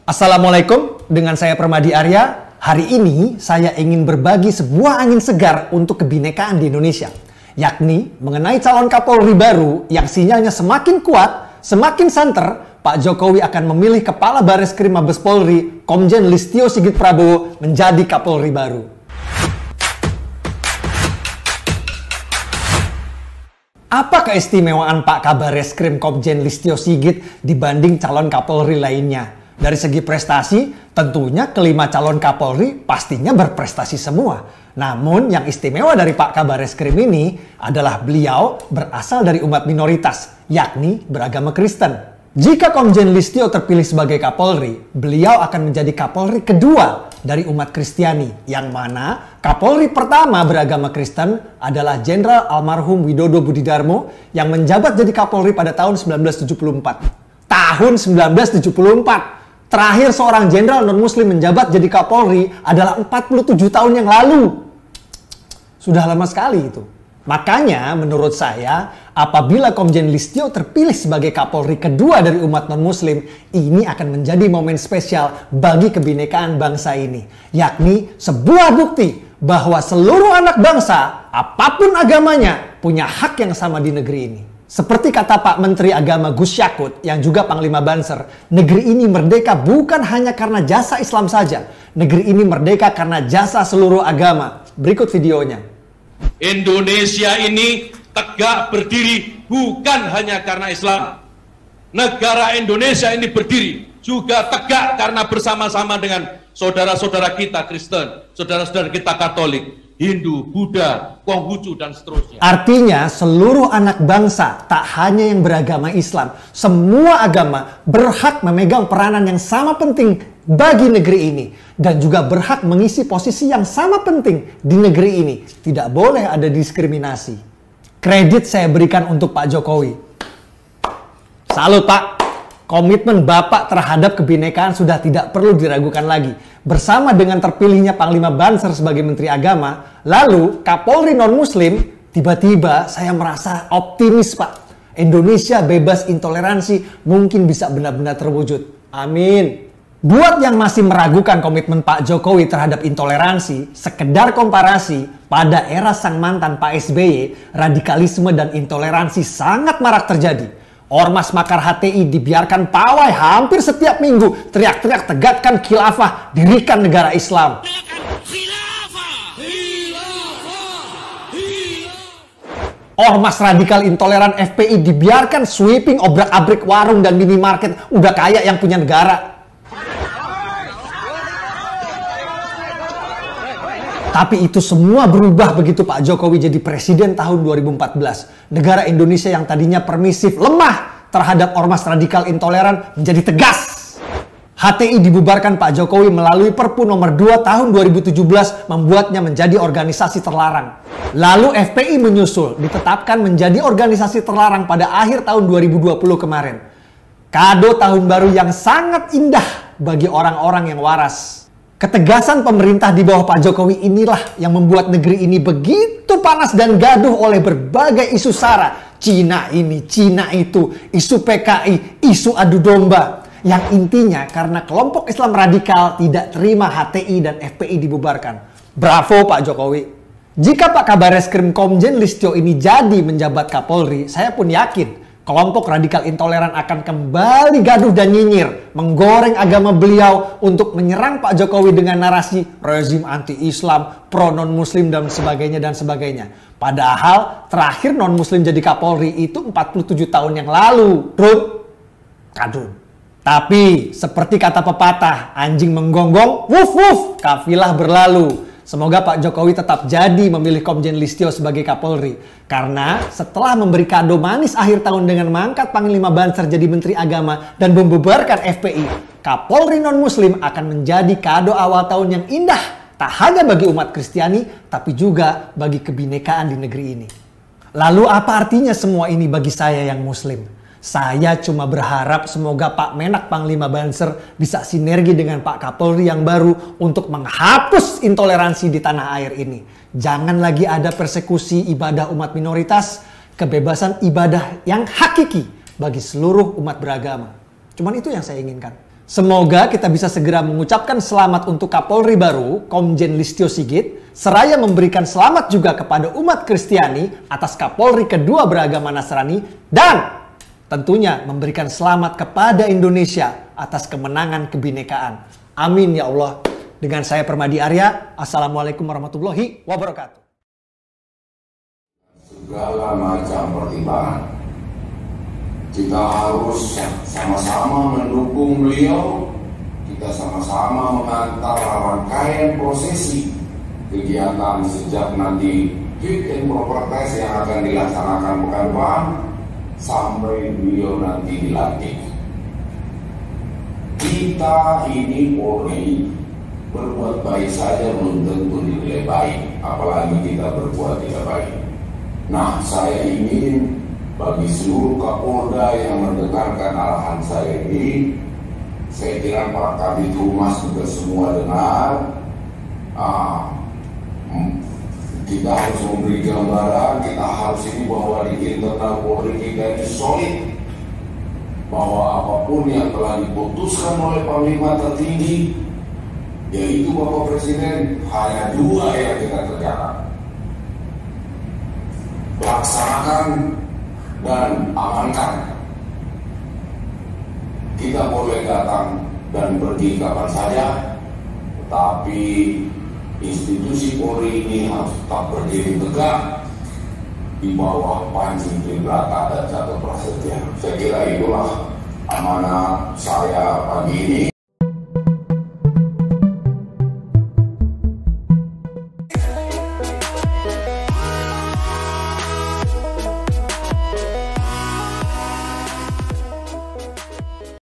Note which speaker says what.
Speaker 1: Assalamualaikum, dengan saya Permadi Arya. Hari ini saya ingin berbagi sebuah angin segar untuk kebinekaan di Indonesia, yakni mengenai calon Kapolri baru yang sinyalnya semakin kuat, semakin santer. Pak Jokowi akan memilih Kepala Bareskrim Mabes Polri, Komjen Listio Sigit Prabowo, menjadi Kapolri baru. Apa keistimewaan Pak Kabar Reskrim Komjen Listio Sigit dibanding calon Kapolri lainnya? Dari segi prestasi, tentunya kelima calon Kapolri pastinya berprestasi semua. Namun yang istimewa dari Pak Kabar Reskrim ini adalah beliau berasal dari umat minoritas, yakni beragama Kristen. Jika Komjen Listio terpilih sebagai Kapolri, beliau akan menjadi Kapolri kedua dari umat Kristiani, yang mana Kapolri pertama beragama Kristen adalah Jenderal almarhum Widodo Budidarmo yang menjabat jadi Kapolri pada tahun 1974. Tahun 1974! Terakhir seorang jenderal non-muslim menjabat jadi Kapolri adalah 47 tahun yang lalu. Sudah lama sekali itu. Makanya menurut saya, apabila Komjen Listio terpilih sebagai Kapolri kedua dari umat non-muslim, ini akan menjadi momen spesial bagi kebinekaan bangsa ini. Yakni sebuah bukti bahwa seluruh anak bangsa, apapun agamanya, punya hak yang sama di negeri ini. Seperti kata Pak Menteri Agama Gus Yakut yang juga Panglima Banser, negeri ini merdeka bukan hanya karena jasa Islam saja. Negeri ini merdeka karena jasa seluruh agama. Berikut videonya.
Speaker 2: Indonesia ini tegak berdiri bukan hanya karena Islam. Negara Indonesia ini berdiri juga tegak karena bersama-sama dengan saudara-saudara kita Kristen, saudara-saudara kita Katolik, Hindu, Buddha, Konghucu, dan seterusnya.
Speaker 1: Artinya seluruh anak bangsa, tak hanya yang beragama Islam, semua agama berhak memegang peranan yang sama penting bagi negeri ini. Dan juga berhak mengisi posisi yang sama penting di negeri ini. Tidak boleh ada diskriminasi. Kredit saya berikan untuk Pak Jokowi. Salut Pak. Komitmen Bapak terhadap kebinekaan sudah tidak perlu diragukan lagi. Bersama dengan terpilihnya Panglima Banser sebagai Menteri Agama, lalu Kapolri non-Muslim, tiba-tiba saya merasa optimis Pak. Indonesia bebas intoleransi mungkin bisa benar-benar terwujud. Amin. Buat yang masih meragukan komitmen Pak Jokowi terhadap intoleransi, sekedar komparasi, pada era sang mantan Pak SBY, radikalisme dan intoleransi sangat marak terjadi. Ormas makar HTI dibiarkan pawai hampir setiap minggu, teriak-teriak tegakkan khilafah, dirikan negara Islam. Ormas radikal intoleran FPI dibiarkan sweeping obrak-abrik warung dan minimarket, udah kaya yang punya negara. Tapi itu semua berubah begitu Pak Jokowi jadi presiden tahun 2014. Negara Indonesia yang tadinya permisif, lemah terhadap ormas radikal intoleran menjadi tegas. HTI dibubarkan Pak Jokowi melalui Perpu nomor 2 tahun 2017 membuatnya menjadi organisasi terlarang. Lalu FPI menyusul, ditetapkan menjadi organisasi terlarang pada akhir tahun 2020 kemarin. Kado tahun baru yang sangat indah bagi orang-orang yang waras. Ketegasan pemerintah di bawah Pak Jokowi inilah yang membuat negeri ini begitu panas dan gaduh oleh berbagai isu sara. Cina ini, Cina itu, isu PKI, isu adu domba. Yang intinya karena kelompok Islam radikal tidak terima HTI dan FPI dibubarkan. Bravo Pak Jokowi. Jika Pak Kabar Reskrim Komjen Listio ini jadi menjabat Kapolri, saya pun yakin kelompok radikal intoleran akan kembali gaduh dan nyinyir, menggoreng agama beliau untuk menyerang Pak Jokowi dengan narasi rezim anti-Islam, pro non-Muslim, dan sebagainya dan sebagainya. Padahal terakhir non-Muslim jadi Kapolri itu 47 tahun yang lalu. Kadun. Tapi seperti kata pepatah, anjing menggonggong, wuf wuf, kafilah berlalu. Semoga Pak Jokowi tetap jadi memilih Komjen Listio sebagai Kapolri. Karena setelah memberi kado manis akhir tahun dengan mengangkat Panglima Banser jadi Menteri Agama dan membubarkan FPI, Kapolri non-Muslim akan menjadi kado awal tahun yang indah. Tak hanya bagi umat Kristiani, tapi juga bagi kebinekaan di negeri ini. Lalu apa artinya semua ini bagi saya yang Muslim? Saya cuma berharap semoga Pak Menak Panglima Banser bisa sinergi dengan Pak Kapolri yang baru untuk menghapus intoleransi di tanah air ini. Jangan lagi ada persekusi ibadah umat minoritas, kebebasan ibadah yang hakiki bagi seluruh umat beragama. Cuman itu yang saya inginkan. Semoga kita bisa segera mengucapkan selamat untuk Kapolri baru, Komjen Listio Sigit, seraya memberikan selamat juga kepada umat Kristiani atas Kapolri kedua beragama Nasrani, dan tentunya memberikan selamat kepada Indonesia atas kemenangan kebinekaan. Amin ya Allah. Dengan saya Permadi Arya, Assalamualaikum warahmatullahi wabarakatuh.
Speaker 3: Segala macam pertimbangan, kita harus sama-sama mendukung beliau. Kita sama-sama mengantar rangkaian prosesi kegiatan sejak nanti fit and proper test yang akan dilaksanakan pekan depan sampai beliau nanti dilantik. Kita ini Polri berbuat baik saja belum tentu dinilai baik, apalagi kita berbuat tidak baik. Nah, saya ingin bagi seluruh Kapolda yang mendengarkan arahan saya ini, saya kira para Kabid Humas juga semua dengar, kita harus memberi gambaran, kita harus ini bahwa di internal Polri kita itu solid, bahwa apapun yang telah diputuskan oleh Panglima tertinggi, yaitu Bapak Presiden, hanya dua yang kita kerjakan: laksanakan dan amankan. Kita boleh datang dan pergi kapan saja, tetapi institusi Polri ini harus tetap berdiri tegak di bawah Panji Tribrata dan Catur Prasetya. Saya kira itulah amanah saya pagi ini.